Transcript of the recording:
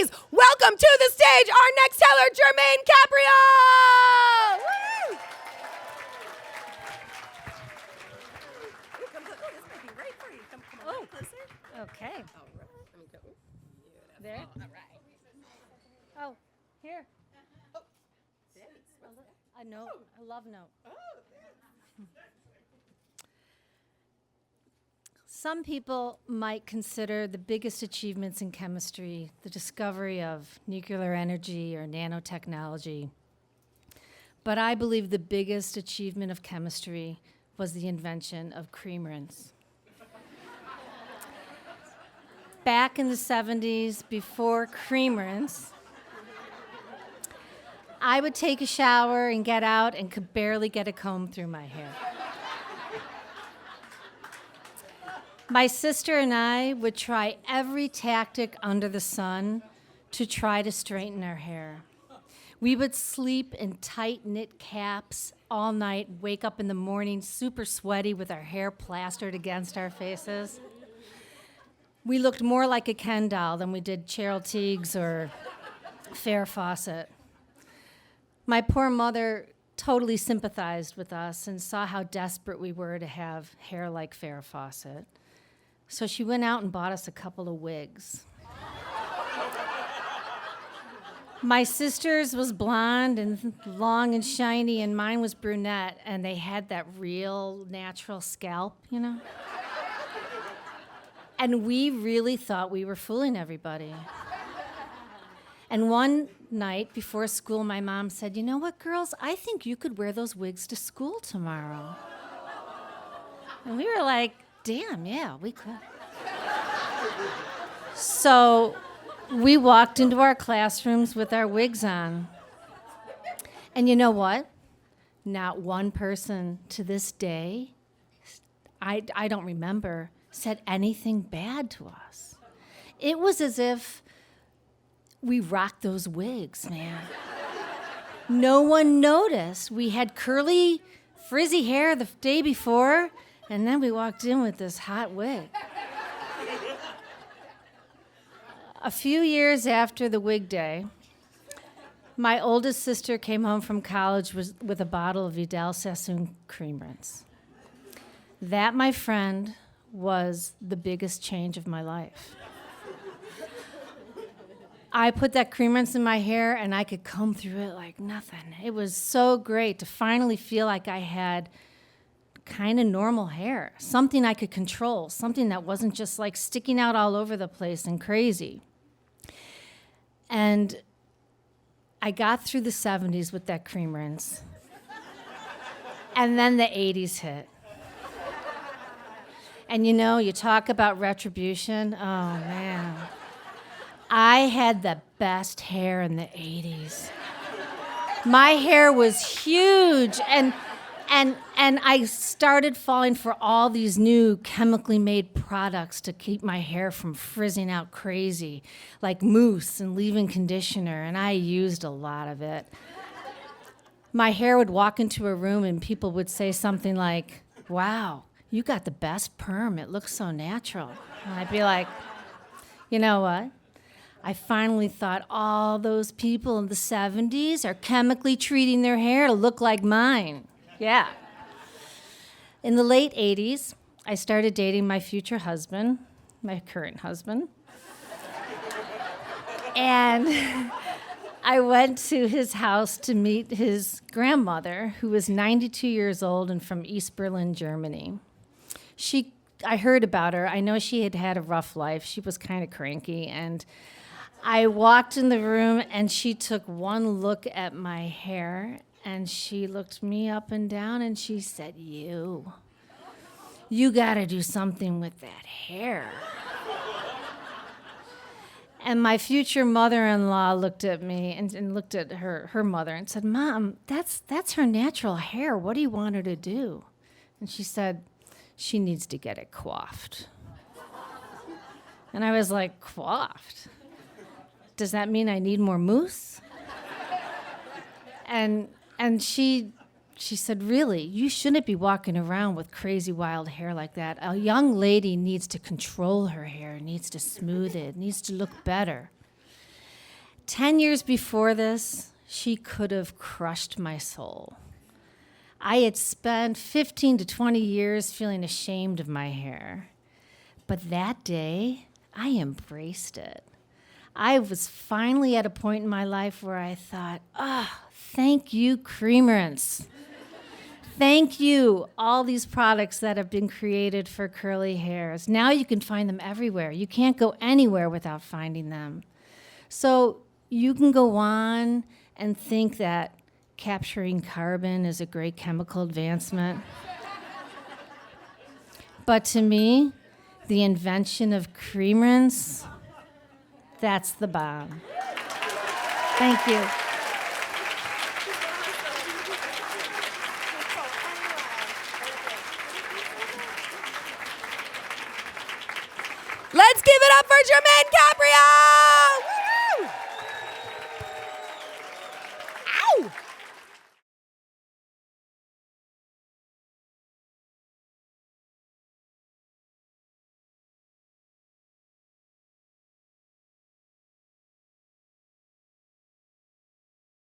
please welcome to the stage our next teller, Germaine Caprio! Woo! This might be right for you. Come a little closer. Okay. All right. Let me go. Beautiful. There? All right. Oh, here. Thanks. What's that? A note, a love note. Oh, thanks. Some people might consider the biggest achievements in chemistry the discovery of nuclear energy or nanotechnology. But I believe the biggest achievement of chemistry was the invention of cream rinse. Back in the 70s, before cream rinse, I would take a shower and get out and could barely get a comb through my hair. My sister and I would try every tactic under the sun to try to straighten our hair. We would sleep in tight-knit caps all night, wake up in the morning super sweaty with our hair plastered against our faces. We looked more like a Ken doll than we did Cheryl Tiegs or Farrah Fawcett. My poor mother totally sympathized with us and saw how desperate we were to have hair like Farrah Fawcett. So she went out and bought us a couple of wigs. My sister's was blonde and long and shiny, and mine was brunette, and they had that real natural scalp, you know? And we really thought we were fooling everybody. And one night before school, my mom said, "You know what, girls? I think you could wear those wigs to school tomorrow." And we were like, damn, yeah, we could. So we walked into our classrooms with our wigs on. And you know what? Not one person to this day, I don't remember, said anything bad to us. It was as if we rocked those wigs, man. No one noticed. We had curly, frizzy hair the day before, and then we walked in with this hot wig. A few years after the wig day, my oldest sister came home from college with a bottle of Vidal Sassoon cream rinse. That, my friend, was the biggest change of my life. I put that cream rinse in my hair and I could comb through it like nothing. It was so great to finally feel like I had kind of normal hair, something I could control, something that wasn't just like sticking out all over the place and crazy. And I got through the 70s with that cream rinse. And then the 80s hit. And you know, you talk about retribution, oh man. I had the best hair in the 80s. My hair was huge, and I started falling for all these new chemically made products to keep my hair from frizzing out crazy, like mousse and leave-in conditioner, and I used a lot of it. My hair would walk into a room and people would say something like, "Wow, you got the best perm, it looks so natural." And I'd be like, you know what? I finally thought all those people in the 70s are chemically treating their hair to look like mine. Yeah. In the late 80s, I started dating my future husband, my current husband. And I went to his house to meet his grandmother, who was 92 years old and from East Berlin, Germany. I heard about her. I know she had had a rough life. She was kind of cranky, and I walked in the room, and she took one look at my hair, and she looked me up and down, and she said, you gotta do something with that hair. And my future mother-in-law looked at me and looked at her mother and said, "Mom, that's her natural hair. What do you want her to do?" And she said, "She needs to get it coiffed." And I was like, "Coiffed? Does that mean I need more mousse?" And she said, "Really, you shouldn't be walking around with crazy wild hair like that. A young lady needs to control her hair, needs to smooth it, needs to look better." 10 years before this, she could have crushed my soul. I had spent 15 to 20 years feeling ashamed of my hair. But that day, I embraced it. I was finally at a point in my life where I thought, thank you, cream rinse. Thank you, all these products that have been created for curly hairs. Now you can find them everywhere. You can't go anywhere without finding them. So you can go on and think that capturing carbon is a great chemical advancement. But to me, the invention of cream rinse, that's the bomb. Thank you. Let's give it up for Germaine Caprio!